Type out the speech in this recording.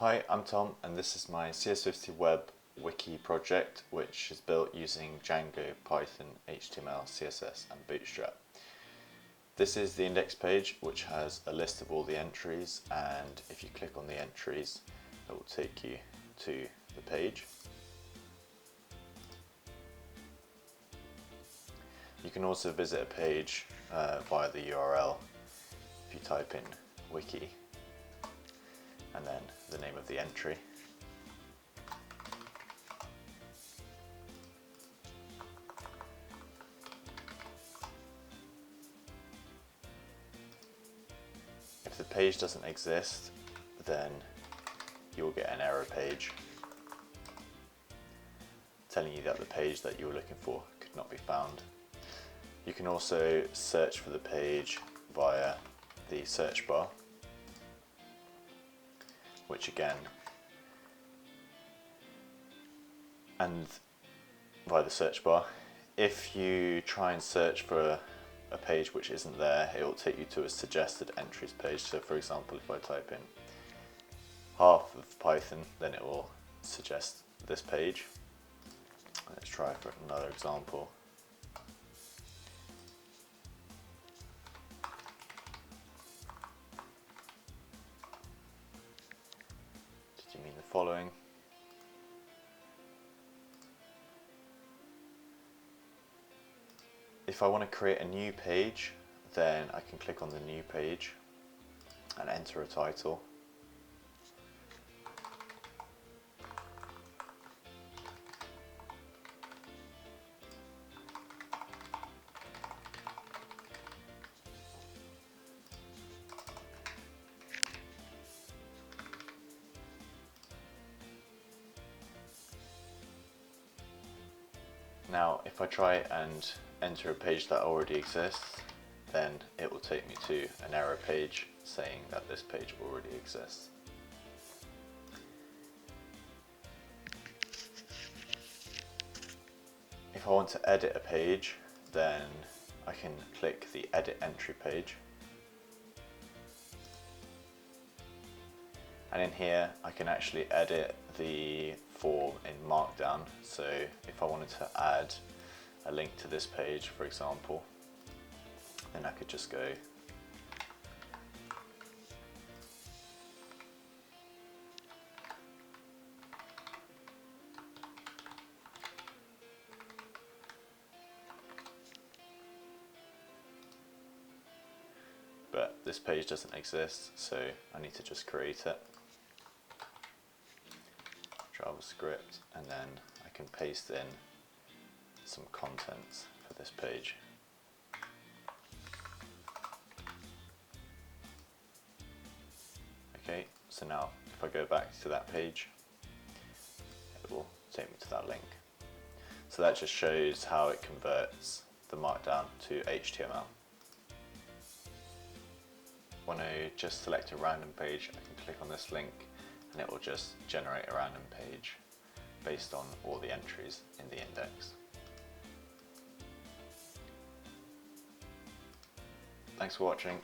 Hi, I'm Tom and this is my CS50W Wiki project, which is built using Django, Python, HTML, CSS and Bootstrap. This is the index page, which has a list of all the entries, and if you click on the entries it will take you to the page. You can also visit a page via the URL if you type in Wiki and then the name of the entry. If the page doesn't exist, then you'll get an error page telling you that the page that you were looking for could not be found. You can also search for the page via the search bar, which again, and via the search bar, if you try and search for a page which isn't there, it will take you to a suggested entries page. So for example, if I type in half of Python, then it will suggest this page. Let's try for another example. Did you mean the following? If I want to create a new page, then I can click on the new page and enter a title. Now, if I try and enter a page that already exists, then it will take me to an error page saying that this page already exists. If I want to edit a page, then I can click the Edit Entry page. And in here, I can actually edit the form in Markdown. So if I wanted to add a link to this page, for example, then I could just go but this page doesn't exist, so I need to just create it. JavaScript, and then I can paste in some contents for this page. Okay, so now if I go back to that page, it will take me to that link. So that just shows how it converts the Markdown to HTML. When I just select a random page, I can click on this link and it will just generate a random page based on all the entries in the index. Thanks for watching.